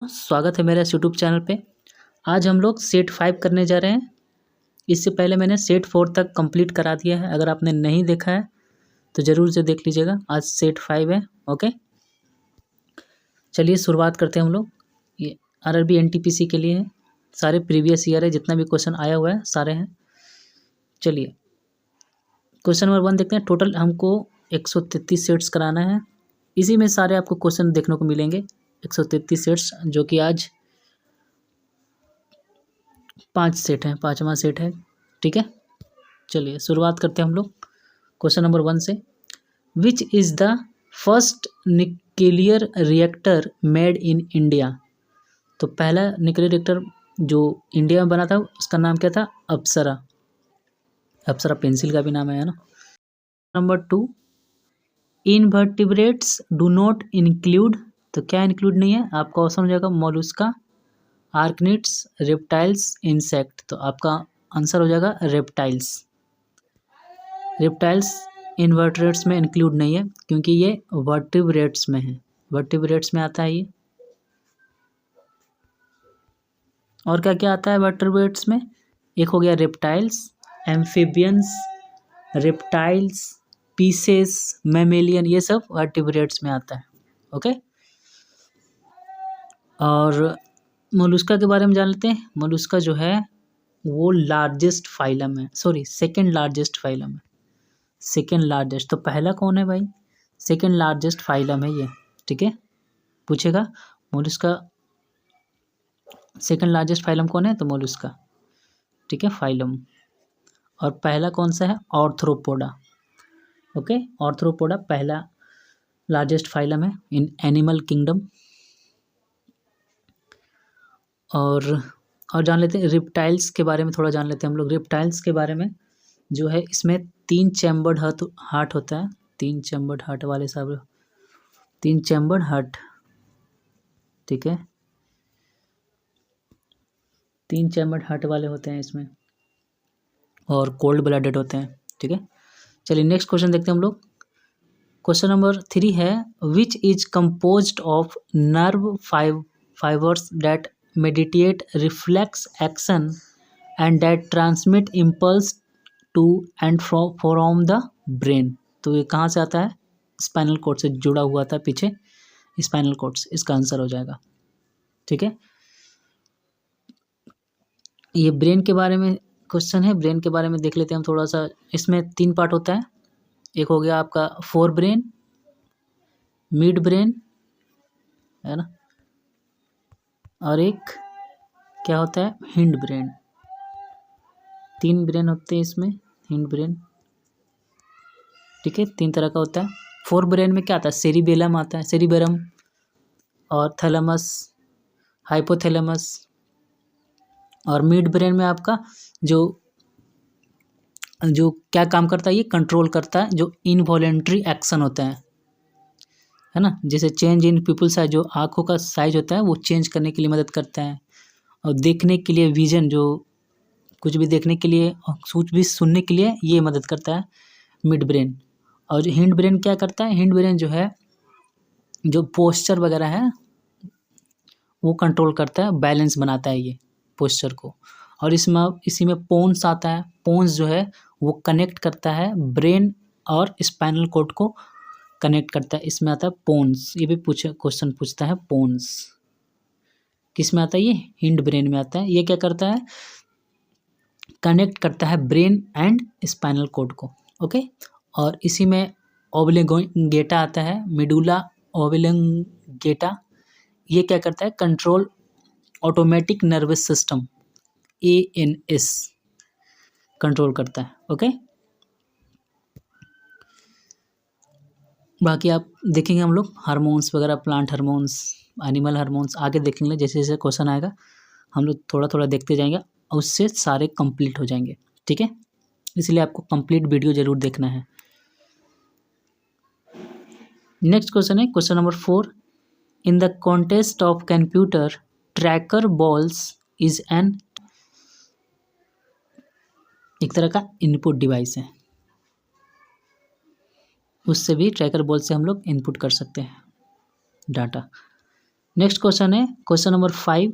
स्वागत है मेरे इस यूट्यूब चैनल पे। आज हम लोग सेट 5 करने जा रहे हैं। इससे पहले मैंने सेट 4 तक कंप्लीट करा दिया है। अगर आपने नहीं देखा है तो ज़रूर से देख लीजिएगा। आज सेट 5 है। ओके, चलिए शुरुआत करते हैं हम लोग। ये आरआरबी एनटीपीसी के लिए है। सारे प्रीवियस ईयर है, जितना भी क्वेश्चन आया हुआ है सारे हैं। चलिए क्वेश्चन नंबर 1 देखते हैं। टोटल हमको 133 सेट्स कराना है। इसी में सारे आपको क्वेश्चन देखने को मिलेंगे। 133 सेट्स, जो कि आज 5 सेट हैं, 5वां सेट है। ठीक है, चलिए शुरुआत करते हैं हम लोग क्वेश्चन नंबर 1 से। Which is the first nuclear reactor made in India? तो पहला न्यूक्लियर रिएक्टर जो इंडिया में बना था उसका नाम क्या था? अप्सरा। अप्सरा पेंसिल का भी नाम है ना। Number 2, invertebrates do not include. तो क्या इंक्लूड नहीं है? आपका ऑप्शन हो जाएगा मोलस्का, आर्कनिड्स, रेप्टाइल्स, इंसेक्ट। तो आपका आंसर हो जाएगा रेप्टाइल्स। रेप्टाइल्स इनवर्टेब्रेट्स में इंक्लूड नहीं है क्योंकि ये वर्टिब्रेट्स में है। वर्टिब्रेट्स में आता है ये। और क्या क्या आता है वर्टिब्रेट्स में? एक हो गया reptiles, amphibians, reptiles, pieces, mammalian, ये सब वर्टिब्रेट्स में आता है। ओके, और मोलस्का के बारे में जान लेते हैं। मोलस्का जो है वो लार्जेस्ट फाइलम है, सॉरी सेकेंड लार्जेस्ट फाइलम है। सेकेंड लार्जेस्ट, तो पहला कौन है भाई? सेकेंड लार्जेस्ट फाइलम है ये। ठीक है, पूछेगा मोलस्का सेकेंड लार्जेस्ट फाइलम कौन है, तो मोलस्का। ठीक है, फाइलम। और पहला कौन सा है? ऑर्थ्रोपोडा। ओके, ऑर्थ्रोपोडा पहला लार्जेस्ट फाइलम है इन एनिमल किंगडम। और जान लेते हैं रिप्टाइल्स के बारे में, थोड़ा जान लेते हैं हम लोग रिप्टाइल्स के बारे में। जो है इसमें 3 चैम्बर्ड हार्ट होता है। 3 चैम्बर्ड हार्ट वाले साहब, 3 चैम्बर्ड हार्ट। ठीक है, 3 चैम्बर्ड हार्ट वाले होते हैं इसमें, और कोल्ड ब्लडेड होते हैं। ठीक है, चलिए नेक्स्ट क्वेश्चन देखते हैं हम लोग। क्वेश्चन नंबर 3 है, which is composed of nerve fibres that mediate reflex action and that transmit impulse to and from the brain। तो ये कहाँ से आता है? स्पाइनल कॉर्ड से जुड़ा हुआ था पीछे, स्पाइनल कॉर्ड से। इसका आंसर हो जाएगा। ठीक है, ये ब्रेन के बारे में क्वेश्चन है। ब्रेन के बारे में देख लेते हैं हम थोड़ा सा। इसमें 3 पार्ट होता है। एक हो गया आपका फोर ब्रेन, मिड ब्रेन है ना, और एक क्या होता है? Hind brain. 3 ब्रेन होते हैं इसमें, हिंड ब्रेन। ठीक है, 3 तरह का होता है। फोर ब्रेन में क्या आता है? सेरिबेलम आता है, सेरिबेरम, और थैलेमस, हाइपोथैलेमस। और मिड ब्रेन में आपका जो क्या काम करता है? ये कंट्रोल करता है जो इनवॉलेंट्री एक्शन होता है ना। जैसे चेंज इन पीपल साइज, जो आँखों का साइज होता है वो चेंज करने के लिए मदद करता है। और देखने के लिए विजन, जो कुछ भी देखने के लिए, कुछ भी सुनने के लिए ये मदद करता है मिड ब्रेन। और हिंड ब्रेन क्या करता है? हिंड ब्रेन जो है, जो पोस्चर वगैरह है वो कंट्रोल करता है, बैलेंस बनाता है ये पोस्चर को। और इसी में पोन्स आता है। पोन्स जो है वो कनेक्ट करता है ब्रेन और स्पाइनल कॉर्ड को कनेक्ट करता है। इसमें आता है पोन्स। ये भी क्वेश्चन पूछता है पोन्स किस में आता है? ये हिंड ब्रेन में आता है। ये क्या करता है? कनेक्ट करता है ब्रेन एंड स्पाइनल कॉर्ड को। ओके, और इसी में ओब्लिंगेटा आता है, मेडुला ओब्लिंगेटा। ये क्या करता है? Control automatic nervous system, ANS control करता है। ओके, बाकी आप देखेंगे हम लोग हार्मोन्स वगैरह, प्लांट हार्मोन्स, एनिमल हार्मोन्स आगे देखेंगे। जैसे जैसे क्वेश्चन आएगा हम लोग थोड़ा थोड़ा देखते जाएंगे, उससे सारे कंप्लीट हो जाएंगे। ठीक है, इसलिए आपको कंप्लीट वीडियो जरूर देखना है। नेक्स्ट क्वेश्चन है question number 4, in the contest of computer tracker balls is an, एक तरह का इनपुट डिवाइस है। उससे भी ट्रैकर बॉल से हम लोग इनपुट कर सकते हैं डाटा। नेक्स्ट क्वेश्चन है question number 5।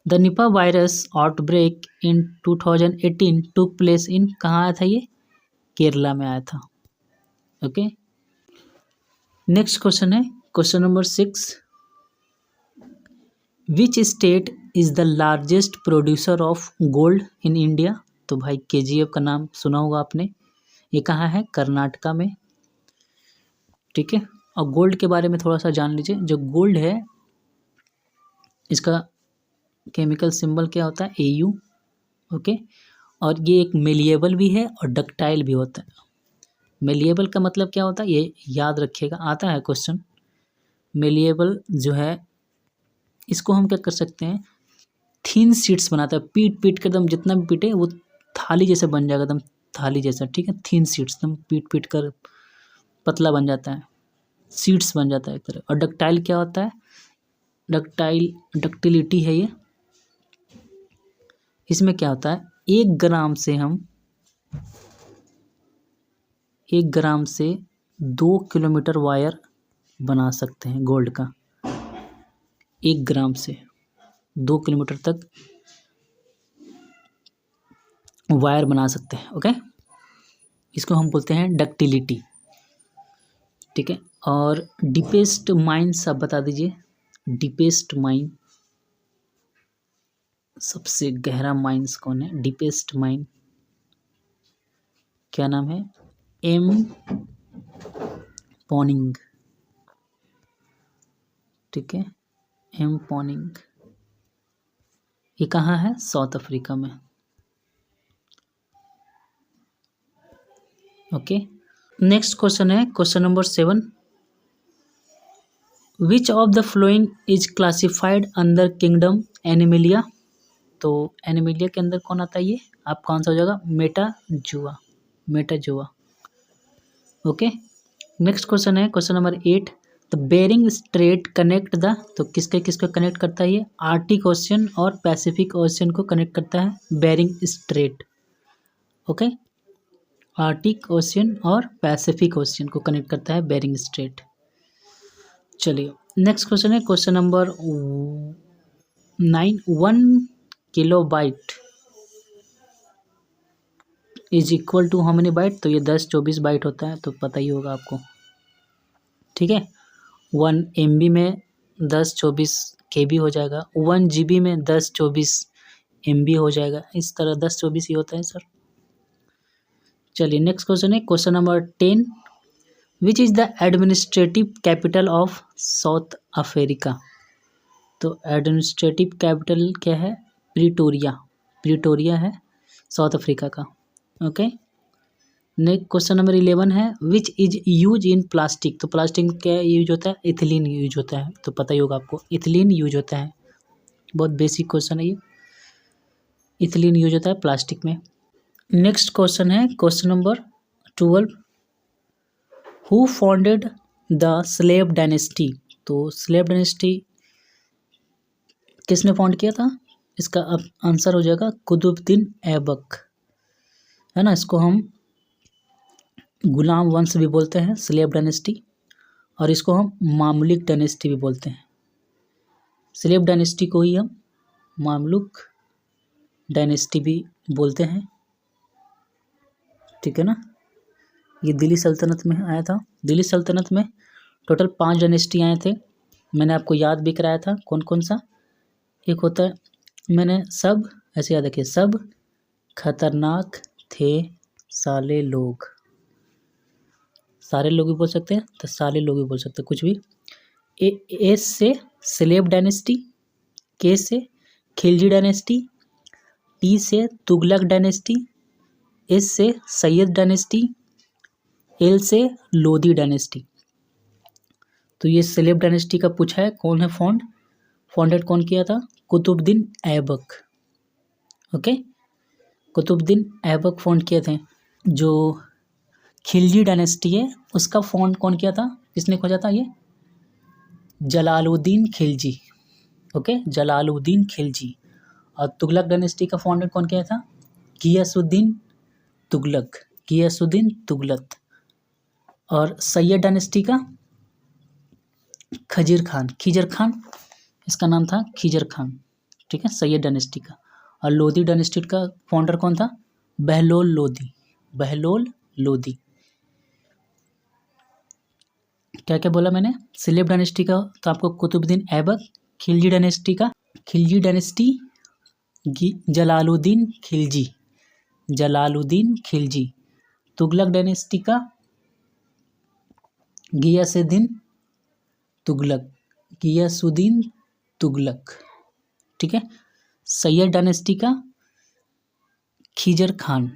The Nipah virus outbreak in 2018 took place in, कहाँ आया था ये? केरला में आया था। ओके, नेक्स्ट क्वेश्चन है question number 6। Which state is the largest producer of gold in India? तो भाई KGF का नाम सुना होगा आपने, ये कहाँ है? कर्नाटका में। ठीक है, और गोल्ड के बारे में थोड़ा सा जान लीजिए। जो गोल्ड है इसका केमिकल सिंबल क्या होता है? AU। ओके, और ये एक मेलिएबल भी है और डक्टाइल भी होता है। मेलिएबल का मतलब क्या होता है ये याद रखिएगा, आता है क्वेश्चन। मेलिएबल जो है इसको हम क्या कर सकते हैं, थिन शीट्स बनाता है, पीट पीट कर एकदम जितना भी पीटे वो थाली जैसे बन जाएगा, एकदम थाली जैसा। ठीक है, थिन शीट्स एकदम पीट पीट कर पतला बन जाता है, सीड्स बन जाता है एक तरह। और डक्टाइल क्या होता है? डक्टिलिटी है ये। इसमें क्या होता है, 1 ग्राम से हम 1 ग्राम से 2 किलोमीटर वायर बना सकते हैं गोल्ड का। 1 ग्राम से 2 किलोमीटर तक वायर बना सकते हैं। ओके, इसको हम बोलते हैं डक्टिलिटी। ठीक है, और डीपेस्ट माइंस आप बता दीजिए। डीपेस्ट माइन, सबसे गहरा माइंस कौन है? डीपेस्ट माइन क्या नाम है? एम पॉनिंग। ठीक है, एम पॉनिंग, ये कहाँ है? साउथ अफ्रीका में। ओके, नेक्स्ट क्वेश्चन है question number 7। Which of the following is classified under kingdom Animalia? तो एनिमिलिया के अंदर कौन आता है ये? आपका आंसर हो जाएगा मेटाजुआ। मेटाजुआ। ओके, नेक्स्ट क्वेश्चन है question number 8। The Bering Strait connect the, तो किसके किसको कनेक्ट करता है ये? आर्टिक ओशियन और पैसिफिक ओशियन को कनेक्ट करता है Bering Strait. Okay, Arctic Ocean और पैसिफिक ओशियन को कनेक्ट करता है बेरिंग स्ट्रेट। चलिए, नेक्स्ट क्वेश्चन है question number 9। 1 kilobyte is equal to how many byte? तो ये 10-24 बाइट होता है, तो पता ही होगा आपको। ठीक है, 1 MB में 10-24 KB हो जाएगा, 1 GB में 10-24 MB हो जाएगा। इस तरह 10-24 ही होता है सर। चलिए, नेक्स्ट क्वेश्चन है question number 10। Which is the administrative capital of south Africa? तो एडमिनिस्ट्रेटिव कैपिटल क्या है? प्रिटोरिया। प्रिटोरिया है साउथ अफ्रीका का। ओके, नेक्स्ट क्वेश्चन नंबर 11 है। Which is use in plastic? तो प्लास्टिक में क्या यूज होता है? इथिलीन यूज होता है, तो पता ही होगा आपको, इथिलीन यूज होता है। बहुत बेसिक क्वेश्चन है ये, इथिलीन यूज होता है प्लास्टिक में। नेक्स्ट क्वेश्चन है question number 12। Who founded the slave dynasty? तो स्लेव डायनेस्टी किसने फाउंड किया था? इसका आंसर हो जाएगा कुतुबुद्दीन ऐबक, है ना। इसको हम गुलाम वंश भी बोलते हैं, स्लेव डायनेस्टी, और इसको हम मामलुक डायनेस्टी भी बोलते हैं। स्लेव डायनेस्टी को ही हम मामलुक डायनेस्टी भी बोलते हैं। ठीक है ना, ये दिल्ली सल्तनत में आया था। दिल्ली सल्तनत में टोटल 5 डायनेस्टी आए थे, मैंने आपको याद भी कराया था कौन कौन सा। एक होता है, मैंने सब ऐसे याद रखिए, सब खतरनाक थे साले लोग। सारे लोग भी बोल सकते हैं, तो साले लोग भी बोल सकते हैं, कुछ भी। एस से स्लेव डायनेस्टी, के से खिलजी डायनेस्टी, टी से तुगलक डायनेस्टी, एस से सैयद डायनेस्टी, एल से लोधी डायनेस्टी। तो ये स्लेव डायनेस्टी का पूछा है, कौन है फाउंडेड कौन किया था? कुतुबुद्दीन ऐबक। ओके, कुतुबुद्दीन ऐबक फाउंड किए थे। जो खिलजी डायनेस्टी है उसका फाउंड कौन किया था? किसने खोजा था ये? जलालुद्दीन खिलजी। ओके, जलालुद्दीन खिलजी। और तुगलक डायनेस्टी का फाउंडर कौन किया था? गियासुद्दीन तुगलक। गियासुद्दीन तुगलक। और सैयद डायनेस्टी का खजीर खान, खिजर खान, इसका नाम था खिजर खान, ठीक है, सैयद डायनेस्टी का। और लोधी डायनेस्टी का फाउंडर कौन था? बहलोल लोधी, बहलोल लोधी। क्या क्या बोला मैंने? सिलेब डायनेस्टी का तो आपको कुतुबुद्दीन ऐबक, खिलजी डायनेस्टी का खिलजी डायनेस्टी जलालुद्दीन खिलजी, जलालुद्दीन खिलजी। तुगलक डायनेस्टी का गियासुद्दीन तुगलक, गियासुद्दीन तुगलक, ठीक है। सैयद डायनेस्टी का खिजर खान,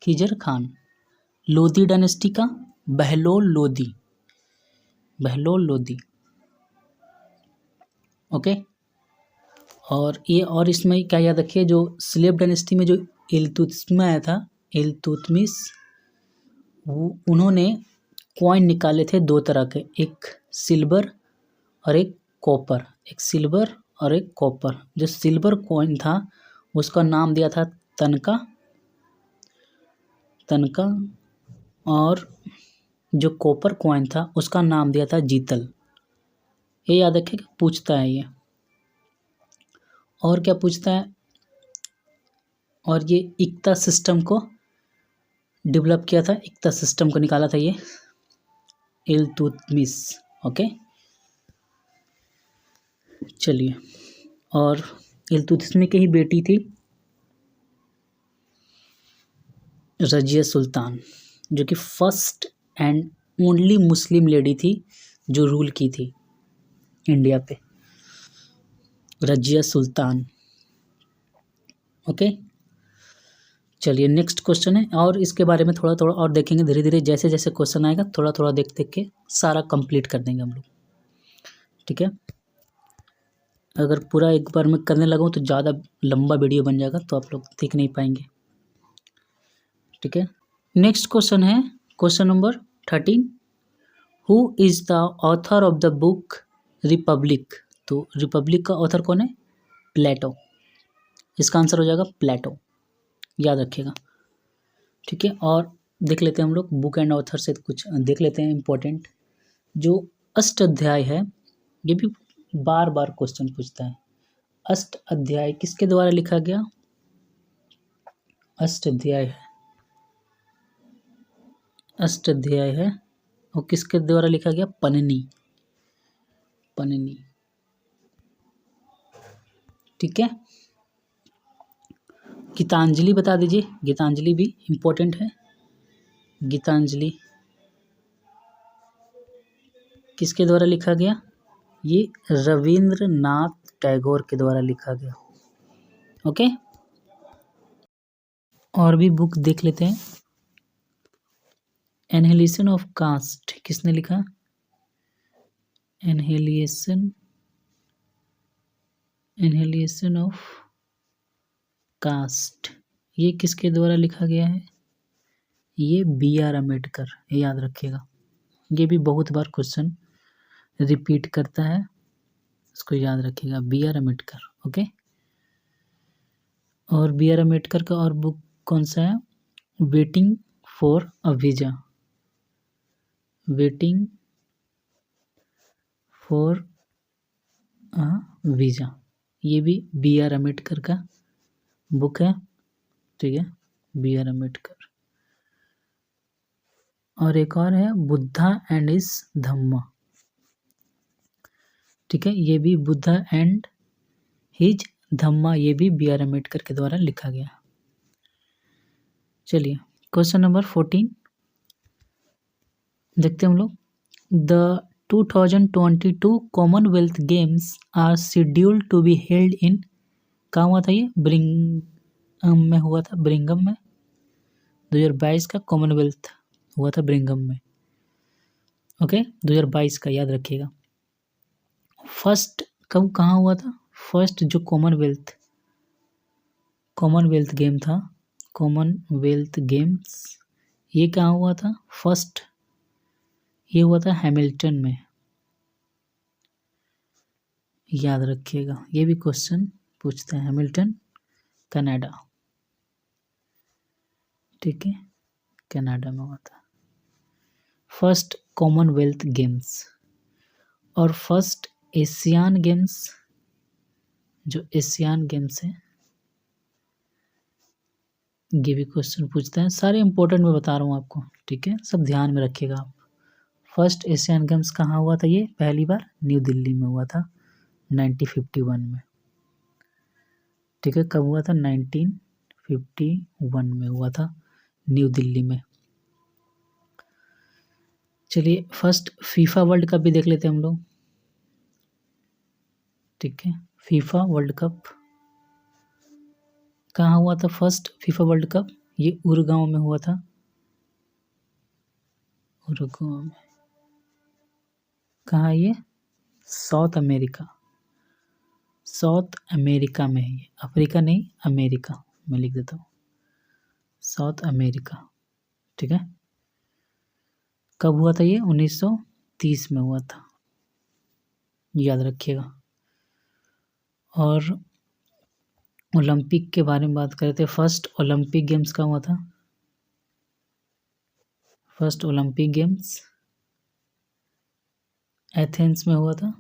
खिजर खान। लोधी डायनेस्टी का बहलोल लोधी, बहलोल लोधी, ओके। और इसमें क्या याद रखिए, जो स्लेब डायनेस्टी में जो इल्तुतमिश आया था, इल्तुतमिश, उन्होंने कॉइन निकाले थे दो तरह के, एक सिल्वर और एक कॉपर, एक सिल्वर और एक कॉपर। जो सिल्वर कॉइन था उसका नाम दिया था तनका, तनका, और जो कॉपर कॉइन था उसका नाम दिया था जीतल। ये याद रखें कि पूछता है ये। और क्या पूछता है? और ये इक्ता सिस्टम को डेवलप किया था, इक्ता सिस्टम को निकाला था ये इल्तुतमिश, ओके। चलिए, और इल्तुतमिश की ही बेटी थी रजिया सुल्तान, जो कि first and only Muslim lady थी जो रूल की थी इंडिया पे, रजिया सुल्तान, ओके। चलिए नेक्स्ट क्वेश्चन है, और इसके बारे में थोड़ा थोड़ा और देखेंगे धीरे धीरे, जैसे जैसे क्वेश्चन आएगा थोड़ा थोड़ा देख देख के सारा कंप्लीट कर देंगे हम लोग, ठीक है। अगर पूरा एक बार में करने लगूँ तो ज़्यादा लंबा वीडियो बन जाएगा, तो आप लोग देख नहीं पाएंगे, ठीक है। नेक्स्ट क्वेश्चन है question number 13। Who is the author of the book Republic? तो रिपब्लिक का ऑथर कौन है? प्लेटो। इसका आंसर हो जाएगा प्लेटो, याद रखिएगा, ठीक है। और देख लेते हैं हम लोग बुक एंड ऑथर से कुछ देख लेते हैं इम्पोर्टेंट। जो अष्ट अध्याय है, ये भी बार बार क्वेश्चन पूछता है। अष्ट अध्याय किसके द्वारा लिखा गया? अष्ट अध्याय है, अष्ट अध्याय है, और किसके द्वारा लिखा गया? पन्नी, पन्नी, ठीक है। गीतांजलि बता दीजिए, गीतांजलि भी इम्पोर्टेंट है। गीतांजलि किसके द्वारा लिखा गया? ये रविंद्रनाथ टैगोर के द्वारा लिखा गया, ओके। और भी बुक देख लेते हैं। एनहिलेशन ऑफ कास्ट किसने लिखा? एनहिलेशन, एनहिलेशन ऑफ कास्ट, ये किसके द्वारा लिखा गया है? ये बी आर अम्बेडकर, ये याद रखिएगा। ये भी बहुत बार क्वेश्चन रिपीट करता है, उसको याद रखिएगा, बी आर अम्बेडकर, ओके। और बी आर अम्बेडकर का और बुक कौन सा है? Waiting for a visa, waiting for a visa, ये भी बी आर अम्बेडकर का बुक है, ठीक है, बी आर अम्बेडकर। और एक और है बुद्धा एंड हिज धम्मा, ठीक है, ये भी बुद्धा एंड हिज धम्मा, ये भी बी आर अम्बेडकर के द्वारा लिखा गया। चलिए क्वेश्चन नंबर 14 देखते हैं हम लोग। The 2022 Commonwealth Games are scheduled to be held in, कहाँ हुआ था ये? ब्रिंघम में हुआ था, ब्रिंघम में। 2022 का कॉमनवेल्थ हुआ था ब्रिंघम में, ओके, 2022 का याद रखिएगा। फर्स्ट कब कहाँ हुआ था? फर्स्ट जो कॉमनवेल्थ गेम था, कॉमनवेल्थ गेम्स, ये कहाँ हुआ था? फर्स्ट ये हुआ था हैमिल्टन में, याद रखिएगा, ये भी क्वेश्चन पूछते हैं। हैमिल्टन कनाडा, ठीक है, कनाडा में हुआ था फर्स्ट कॉमनवेल्थ गेम्स। और फर्स्ट एशियन गेम्स, जो एशियन गेम्स है ये भी क्वेश्चन पूछते हैं, सारे इंपॉर्टेंट मैं बता रहा हूँ आपको, ठीक है, सब ध्यान में रखिएगा आप। फर्स्ट एशियन गेम्स कहाँ हुआ था? ये पहली बार न्यू दिल्ली में हुआ था 1951 में, ठीक है। कब हुआ था? 1951 में हुआ था न्यू दिल्ली में। चलिए फर्स्ट फीफा वर्ल्ड कप भी देख लेते हैं हम लोग, ठीक है। फीफा वर्ल्ड कप कहाँ हुआ था? फर्स्ट फीफा वर्ल्ड कप ये उरुग्वे में हुआ था, उरुग्वे में। कहाँ? ये साउथ अमेरिका, साउथ अमेरिका में है ये, अफ्रीका नहीं, अमेरिका मैं लिख देता हूँ, साउथ अमेरिका, ठीक है। कब हुआ था ये? 1930 में हुआ था, याद रखिएगा। और ओलंपिक के बारे में बात करें तो फर्स्ट ओलंपिक गेम्स कहाँ हुआ था? फर्स्ट ओलंपिक गेम्स एथेंस में हुआ था,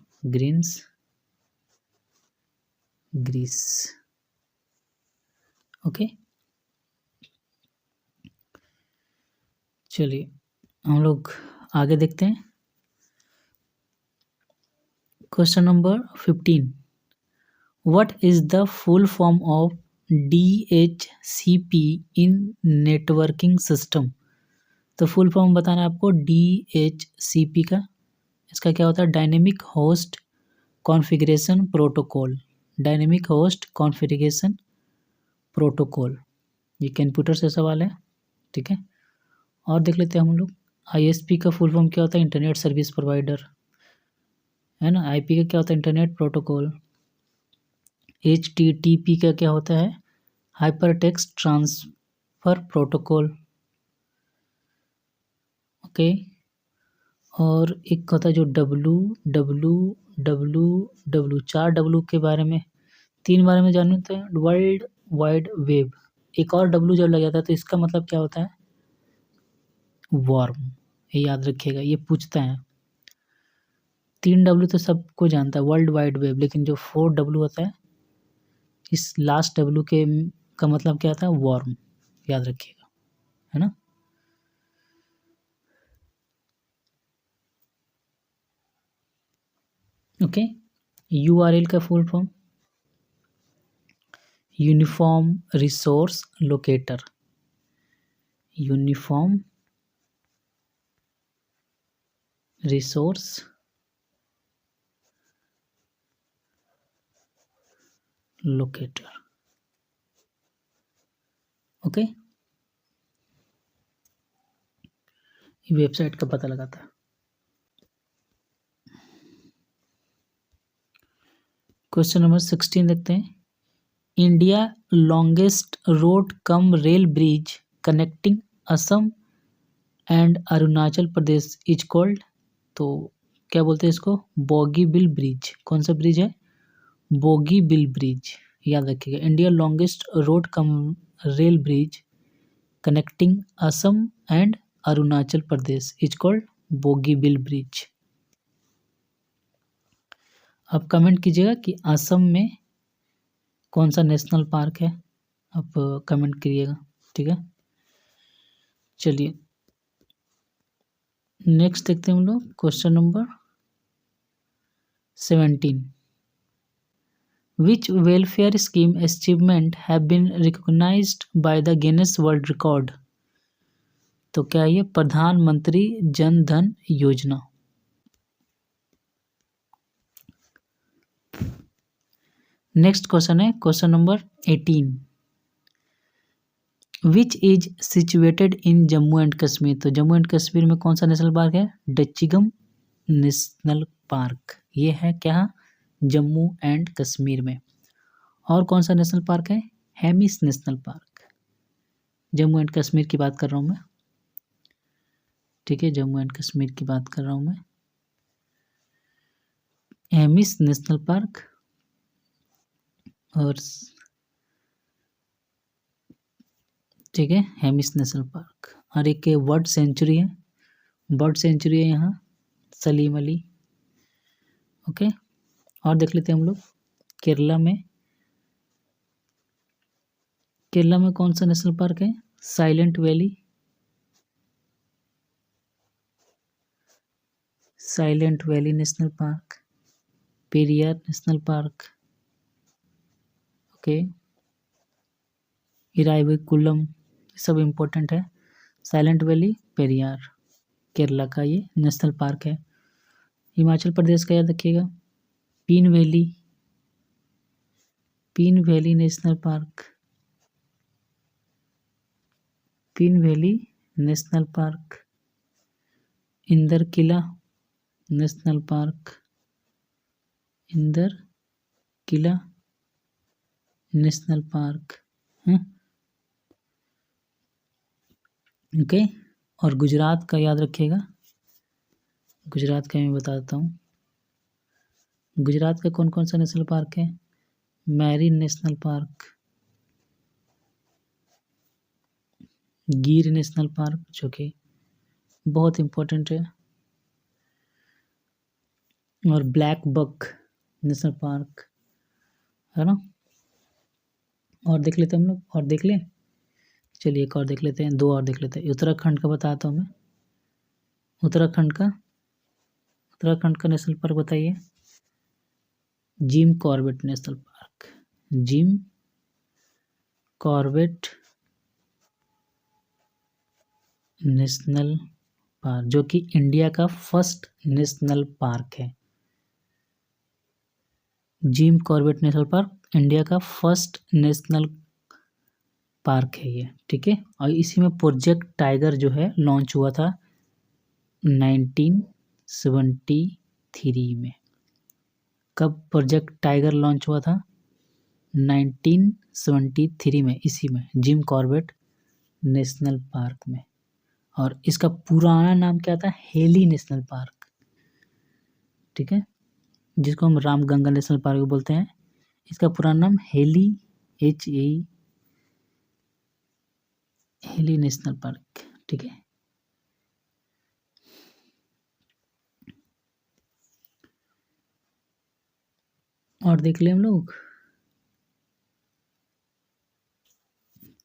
ग्रीस। ओके, चलिए हम लोग आगे देखते हैं। Question number 15, what is the full form of DHCP in networking system? तो फुल फॉर्म बताना है आपको DHCP का। इसका क्या होता है? Dynamic host configuration protocol, dynamic host configuration protocol, ये कंप्यूटर से सवाल है, ठीक है। और देख लेते हैं हम लोग ISP का फुल फॉर्म क्या होता है? इंटरनेट सर्विस प्रोवाइडर, है ना। IP का क्या होता है? Internet protocol. HTTP का क्या होता है? Hyper text transfer protocol, okay. और एक होता है जो WWW, 4 W के बारे में, 3 बारे में जानते हैं, वर्ल्ड वाइड वेब। एक और W जब लग जाता है तो इसका मतलब क्या होता है? वर्म, ये याद रखिएगा, ये पूछता है। 3 W तो सबको जानता है, वर्ल्ड वाइड वेब, लेकिन जो 4 W होता है, इस लास्ट W के का मतलब क्या होता है? वर्म, याद रखिएगा, है ना। ओके, URL का full form uniform resource locator, uniform resource locator, okay. ये वेबसाइट का पता लगाता है। क्वेश्चन नंबर 16 देखते हैं, India longest road cum rail bridge connecting Assam and Arunachal Pradesh is called? तो क्या बोलते हैं इसको? बोगीबिल ब्रिज। कौन सा ब्रिज है? बोगीबिल ब्रिज, याद रखिएगा। India longest road cum rail bridge connecting Assam and Arunachal Pradesh is called Bogibeel bridge. आप कमेंट कीजिएगा कि असम में कौन सा नेशनल पार्क है, आप कमेंट करिएगा, ठीक है। चलिए नेक्स्ट देखते हैं हम लोग, question number 17, which welfare scheme achievement have been recognised by the Guinness World Record? तो क्या ये प्रधानमंत्री जन धन योजना? नेक्स्ट क्वेश्चन है question number 18, which is situated in Jammu and Kashmir? तो जम्मू एंड कश्मीर में कौन सा नेशनल पार्क है? डचिगम नेशनल पार्क, ये है क्या? जम्मू एंड कश्मीर में। और कौन सा नेशनल पार्क है? Hemis national park, Jammu and Kashmir की बात कर रहा हूँ मैं, ठीक है, जम्मू एंड कश्मीर की बात कर रहा हूँ मैं, हेमिस नेशनल पार्क। और ठीक है, हेमिस नेशनल पार्क। और एक बर्ड सेंचुरी है, बर्ड सेंचुरी है यहाँ, सलीम अली, ओके, और देख लेते हैं हम लोग केरला में कौन सा नेशनल पार्क है? Silent valley national park, Periyar national park, okay, Eravikulam, सब इम्पोर्टेंट है। साइलेंट वैली, पेरियार, केरला का ये नेशनल पार्क है। हिमाचल प्रदेश का याद रखिएगा, पीन वैली नेशनल पार्क, पीन वैली नेशनल पार्क, इंदर किला नेशनल पार्क, इंदर किला नेशनल पार्क है, ओके। और गुजरात का याद रखिएगा, गुजरात का मैं बता देता हूँ। गुजरात का कौन कौन सा नेशनल पार्क है? मैरीन नेशनल पार्क, गिर नेशनल पार्क जो कि बहुत इम्पोर्टेंट है, और ब्लैक बक नेशनल पार्क है ना। और देख लेते हैं हम लोग, और देख लें, चलिए एक और देख लेते हैं, 2 और देख लेते हैं। उत्तराखंड का बताता हूँ मैं, उत्तराखंड का नेशनल पार्क बताइए। Jim Corbett national park, Jim Corbett national park, जो कि इंडिया का फर्स्ट नेशनल पार्क है। Jim Corbett national park India का फर्स्ट नेशनल पार्क है ये, ठीक है। और इसी में प्रोजेक्ट टाइगर जो है लॉन्च हुआ था 1973 में। कब प्रोजेक्ट टाइगर लॉन्च हुआ था? 1973 में, इसी में जिम कॉर्बेट नेशनल पार्क में। और इसका पुराना नाम क्या था? हेली नेशनल पार्क, ठीक है, जिसको हम रामगंगा नेशनल पार्क बोलते हैं। इसका पुराना नाम हेली, हेली नेशनल पार्क, ठीक है। और देख ले हम लोग,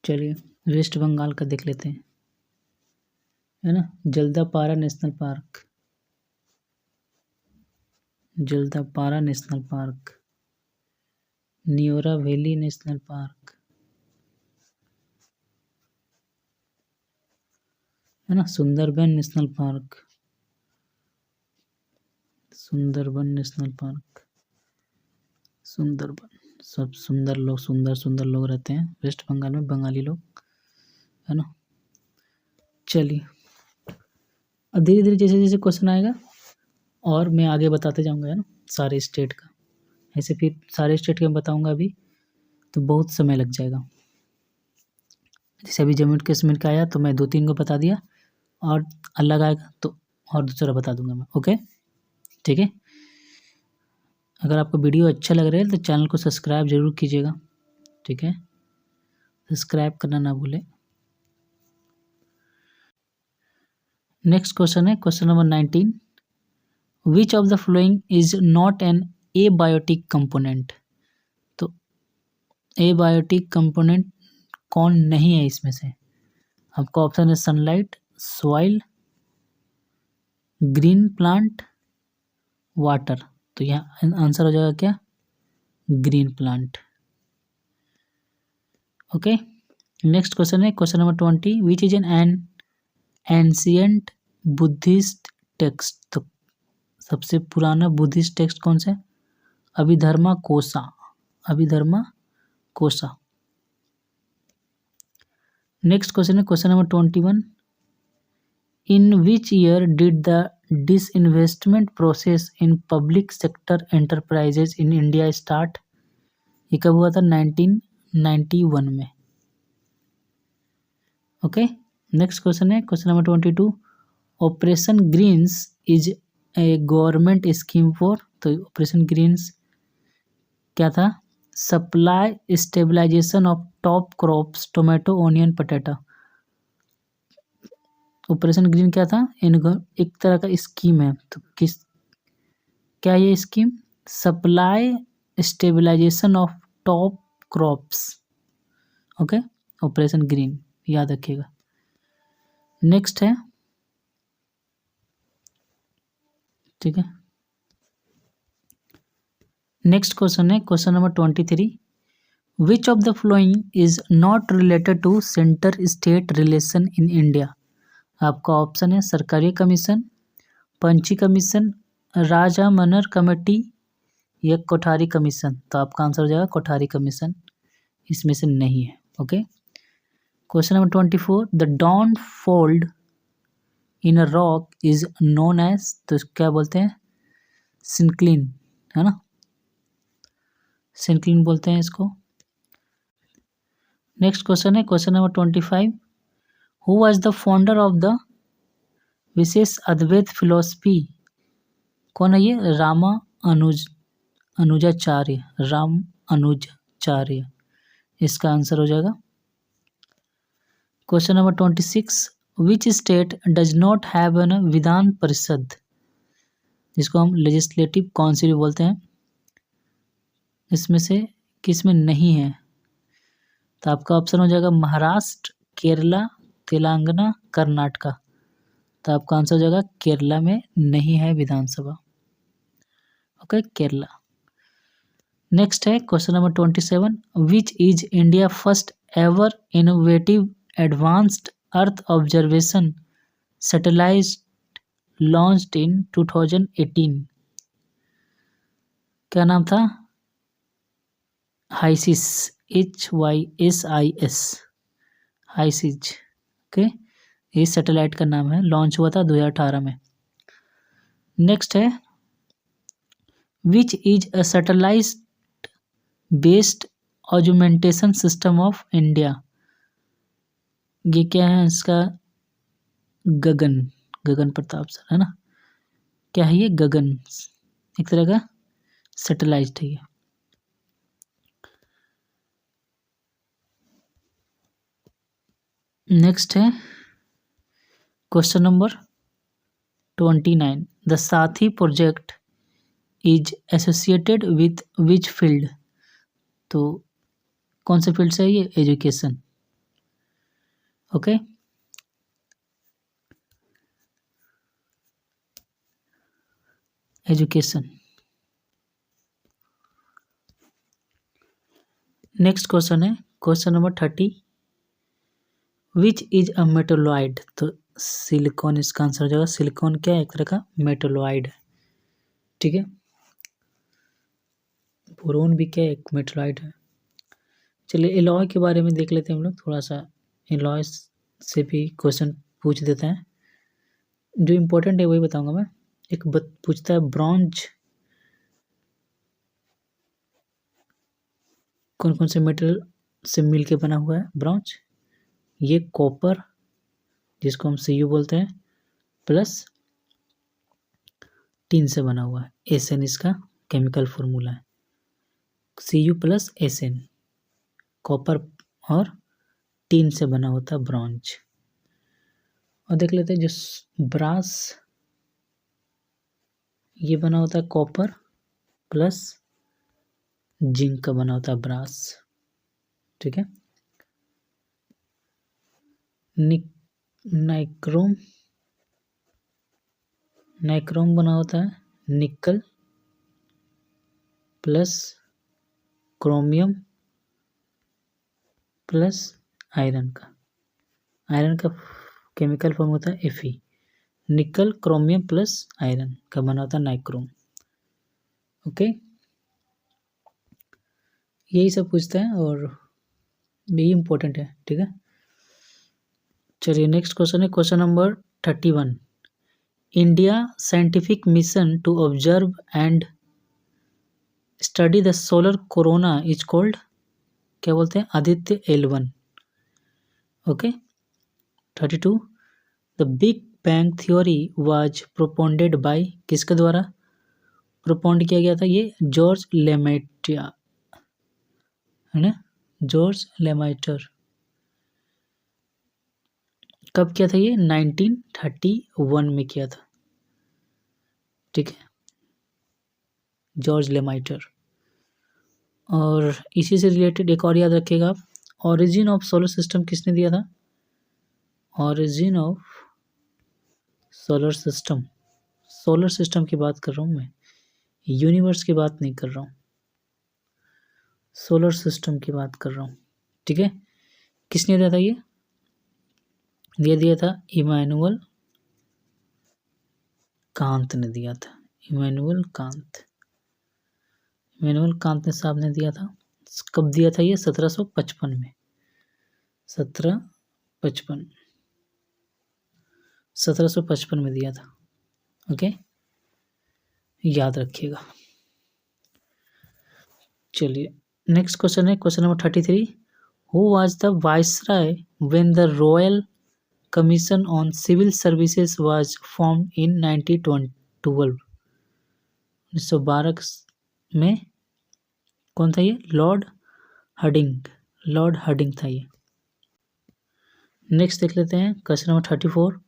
चलिए वेस्ट बंगाल का देख लेते हैं, है ना। Jaldapara national park, Jaldapara national park, Neora valley national park, है ना। Sundarban national park, Sundarban national park, Sundarban, सब सुंदर लोग रहते हैं वेस्ट बंगाल में, बंगाली लोग, है ना। चलिए अब धीरे धीरे जैसे जैसे क्वेश्चन आएगा और मैं आगे बताते जाऊंगा, है ना, सारे स्टेट का। ऐसे फिर सारे स्टेट का बताऊंगा अभी तो बहुत समय लग जाएगा। जैसे अभी जम्मू कश्मीर का आया तो मैं 2-3 को बता दिया, और अलग आएगा तो और दूसरा बता दूंगा मैं, ओके, ठीक है। अगर आपको वीडियो अच्छा लग रहा है तो चैनल को सब्सक्राइब जरूर कीजिएगा, ठीक है, सब्सक्राइब करना ना भूलें। नेक्स्ट क्वेश्चन है question number 19, which of the following is not an abiotic component. तो एबायोटिक कंपोनेंट कौन नहीं है इसमें से? आपका ऑप्शन है sunlight, soil, green plant, water. तो यहाँ आंसर हो जाएगा क्या? Green plant, okay. Next question है question number 20, which is an ancient Buddhist text. तो सबसे पुराना बुद्धिस्ट टेक्स्ट कौन सा है? अभिधर्मा कोशा, अभिधर्मा कोशा। नेक्स्ट क्वेश्चन है question number 21, in which year did the disinvestment process in public sector enterprises in India start. ये कब हुआ था? 1991 में, ओके। नेक्स्ट क्वेश्चन है question number 22, operation greens is a government scheme for. तो ऑपरेशन ग्रीन्स क्या था? Supply stabilisation of top crops tomato, onion, potato. Operation green क्या था? एक तरह का स्कीम है, तो क्या है ये scheme? Supply stabilisation of top crops. Okay, operation green, याद रखिएगा। नेक्स्ट है, ठीक है, नेक्स्ट क्वेश्चन है question number 23। Which of the following is not related to centre state relation in India? आपका ऑप्शन है Sarkaria commission, Punchhi commission, Rajamannar committee या Kothari commission. तो आपका आंसर हो जाएगा कोठारी कमीशन, इसमें से नहीं है। Okay, question number 24। The down fold in a rock is known as, तो क्या बोलते हैं? सिंक्लिन, है ना, सिंक्लिन बोलते हैं इसको। नेक्स्ट क्वेश्चन है question number 25। Who was the founder of the Vishishtadvaita philosophy? कौन है ये? अनुजाचार्य, राम अनुजाचार्य, इसका आंसर हो जाएगा। Question number 26। Which state does not have an Vidhan Parishad, जिसको हम लेजिस्लेटिव काउंसिल बोलते हैं, इसमें से किस में नहीं है? तो आपका ऑप्शन हो जाएगा महाराष्ट्र, केरला, तेलंगाना, कर्नाटका। तो आपका आंसर हो जाएगा केरला में नहीं है विधानसभा। ओके, केरला। नेक्स्ट है question number 27। Which is India first ever innovative advanced earth observation satellite launched in 2018? क्या नाम था? हाइसिस, HYSIS, हाइसिस। ओके, ये सैटेलाइट का नाम है, लॉन्च हुआ था 2018 में। नेक्स्ट है विच is a satellite based augmentation system of India? ये क्या है इसका? गगन, गगन प्रताप सर, है ना। क्या है ये? गगन, एक तरह का सैटेलाइट है ये। नेक्स्ट है question number 29। The Saathi project is associated with which field? तो कौन से फील्ड से है ये? Education. Okay, education. Next question है question number 30। Which is a metalloid? तो सिलिकॉन इसका आंसर हो जाएगा। सिलिकॉन क्या है? एक तरह का मेटोलॉइड है, ठीक है। बोरोन भी क्या है? एक मेटोलॉइड है। चलिए एलॉय के बारे में देख लेते हैं हम लोग थोड़ा सा। एलॉय से भी क्वेश्चन पूछ देते हैं, जो इम्पोर्टेंट है वही बताऊंगा मैं। एक पूछता है ब्रॉन्ज कौन कौन से मेटल से मिल के बना हुआ है? ब्रॉन्ज, ये कॉपर जिसको हम Cu बोलते हैं, प्लस टिन से बना हुआ है। Sn इसका केमिकल फॉर्मूला है, Cu प्लस Sn, कॉपर और टिन से बना होता है ब्रॉन्ज। और देख लेते हैं जो ब्रास, ये बना होता है कॉपर प्लस जिंक का बना होता है ब्रास, ठीक है। नाइक्रोम, नाइक्रोम बना होता है nickel plus chromium plus iron का। आयरन का केमिकल फॉर्म होता है Fe। निकल क्रोमियम प्लस आयरन का बना होता है नाइक्रोम। ओके, यही सब पूछता है और यही इम्पोर्टेंट है, ठीक है। चलिए नेक्स्ट क्वेश्चन है question number 31। India scientific mission to observe and study the solar corona is called? क्या बोलते हैं? Aditya L1। Okay, 32। The big bang theory was propounded by, किसके द्वारा प्रोपोंड किया गया था? ये जॉर्ज लेमेटिया, है ना, जॉर्ज लेमाइटर। कब किया था ये? 1931 में किया था, ठीक है। जॉर्ज लेमाइटर। और इसी से रिलेटेड एक और याद रखिएगा आप, ऑरिजिन ऑफ सोलर सिस्टम किसने दिया था? Origin of solar system, solar system की बात कर रहा हूँ मैं, यूनिवर्स की बात नहीं कर रहा हूँ, सोलर सिस्टम की बात कर रहा हूँ। ठीक है, किसने दिया था ये दिया था इमैनुअल कांत ने दिया था। इमैनुअल कांत ने साहब ने दिया था। कब दिया था ये? 1755 में। 1755 में दिया था। ओके, याद रखिएगा। चलिए नेक्स्ट क्वेश्चन है question number 33। Who was the viceroy when the royal commission on civil services was formed in 1912? 1912 में कौन था ये? लॉर्ड हर्डिंग था ये। नेक्स्ट देख लेते हैं question number 34।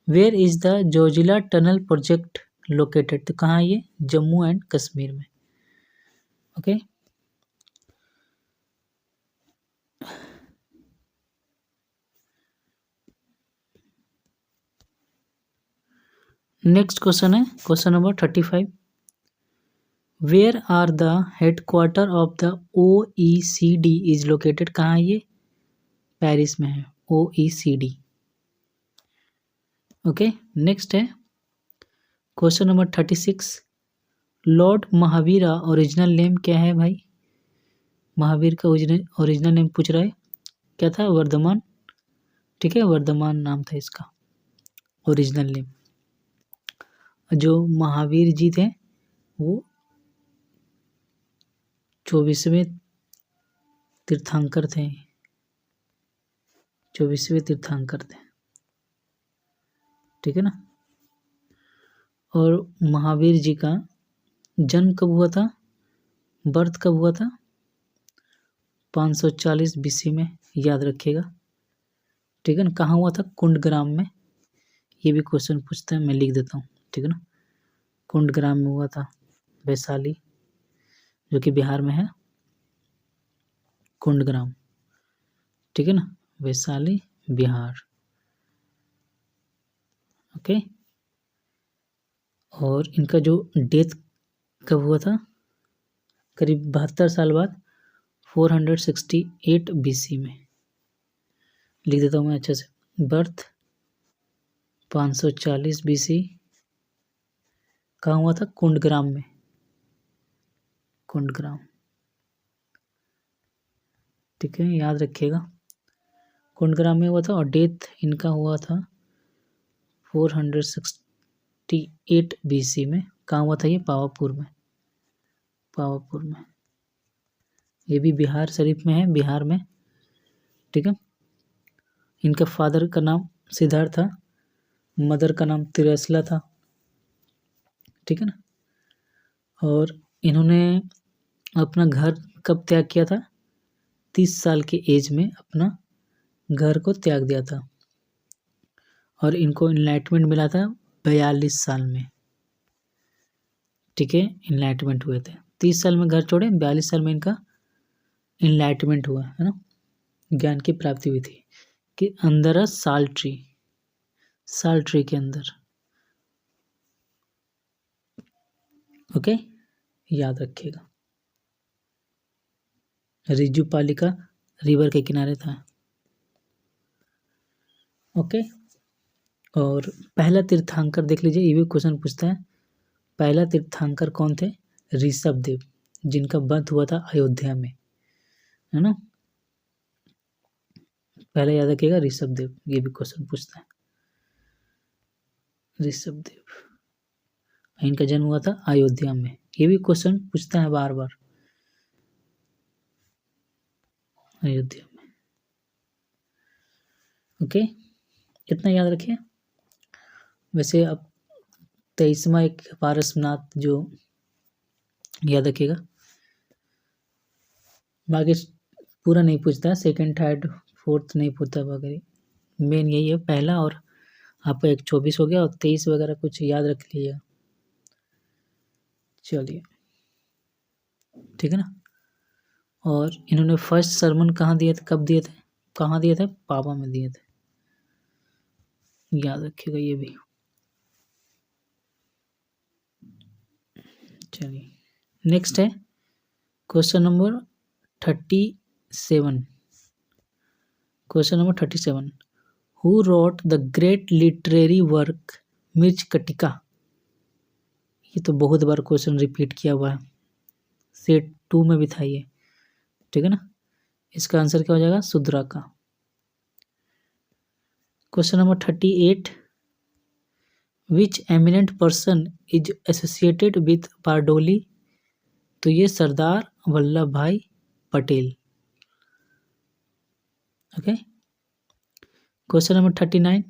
Where is the Zojila tunnel project located? तो कहाँ है ये? जम्मू एंड कश्मीर में। ओके, नेक्स्ट क्वेश्चन है question number 35। Where are the headquarter of the OECD is located? कहाँ है ये? पेरिस में है OECD। ओके, नेक्स्ट है question number 36। Lord Mahavira original name क्या है भाई? महावीर का ओरिजिनल नेम पूछ रहा है, क्या था? वर्धमान। ठीक है, वर्धमान नाम था इसका ओरिजिनल नेम। जो महावीर जी थे वो 24वें तीर्थंकर थे। 24वें तीर्थंकर थे, ठीक है ना। और महावीर जी का जन्म कब हुआ था? बर्थ कब हुआ था? 540 BC में, याद रखिएगा। ठीक है ना। कहाँ हुआ था? कुंडग्राम में। ये भी क्वेश्चन पूछता है, मैं लिख देता हूँ, ठीक है ना। कुंडग्राम में हुआ था, वैशाली जो कि बिहार में है, कुंडग्राम, ठीक है ना, वैशाली बिहार। ओके, और इनका जो डेथ कब हुआ था? करीब 72 साल बाद, 468 BC में। लिख देता हूँ मैं अच्छे से। Birth 540 BC। कहाँ हुआ था? कुंडग्राम में, कुंडग्राम, ठीक है, याद रखिएगा। कुंडग्राम में हुआ था और डेथ इनका हुआ था 468 BC में। कहाँ हुआ था ये? पावापुर में, पावापुर में। ये भी बिहार शरीफ में है, बिहार में, ठीक है। इनका फादर का नाम सिद्धार्थ था, मदर का नाम तिरसला था, ठीक है ना। और इन्होंने अपना घर कब त्याग किया था? 30 साल के एज में अपना घर को त्याग दिया था। और इनको इनलाइटमेंट मिला था 42 साल में, ठीक है, इनलाइटमेंट हुए थे। 30 साल में घर छोड़े, 42 साल में इनका इनलाइटमेंट हुआ, है ना, ज्ञान की प्राप्ति हुई थी। कि अंदर है साल ट्री के अंदर। ओके, याद रखिएगा। रिजुपालिका रिवर के किनारे था। ओके, और पहला तीर्थंकर देख लीजिए, ये भी क्वेश्चन पूछता है। पहला तीर्थंकर कौन थे? ऋषभ देव, जिनका बर्थ हुआ था अयोध्या में, है ना। पहले याद रखिएगा ऋषभ देव, ये भी क्वेश्चन पूछता है। ऋषभ देव, इनका जन्म हुआ था अयोध्या में। ये भी क्वेश्चन पूछता है बार बार, अयोध्या में। ओके, इतना याद रखिए। वैसे अब 23वां एक पारसनाथ जो याद रखिएगा, बाकी पूरा नहीं पूछता, सेकंड थर्ड फोर्थ नहीं पूछता वगैरह। मेन यही है पहला, और आपका एक 24 हो गया और 23 वगैरह कुछ याद रख लीजिएगा। चलिए ठीक है ना। और इन्होंने फर्स्ट सरमन कहाँ दिए थे, कब दिए थे, कहाँ दिए थे, पावा में दिए थे, याद रखिएगा ये भी। चलिए नेक्स्ट है question number 37। Question number 37, who wrote the great literary work Mrichchhakatika. ये तो बहुत बार क्वेश्चन रिपीट किया हुआ है, सेट 2 में भी था ये, ठीक है ना। इसका आंसर क्या हो जाएगा, सुद्रा का। Question number 38, which eminent person is associated with Bardoli. तो ये Sardar Vallabhbhai Patel. Okay. Question number 39,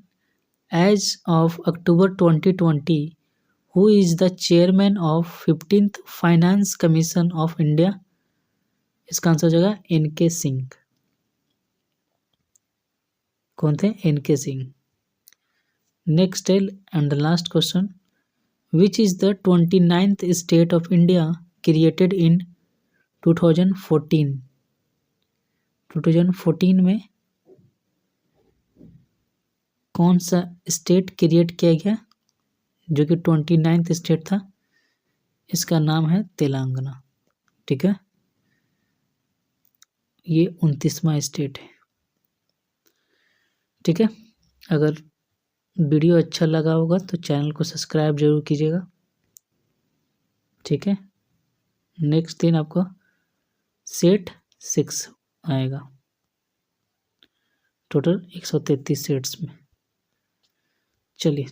as of October 2020 who is the chairman of 15th finance commission of India. इसका आंसर हो जाएगा NK सिंह। कौन थे, NK Singh. Next and the last question, which is the 29th state of India created in 2014। 2014 में कौन सा state create किया गया जो कि 29th स्टेट था। इसका नाम है तेलंगाना, ठीक है। ये 29वां स्टेट है, ठीक है। अगर वीडियो अच्छा लगा होगा तो चैनल को सब्सक्राइब जरूर कीजिएगा, ठीक है। नेक्स्ट दिन आपको सेट 6 आएगा, टोटल 133 सेट्स में। चलिए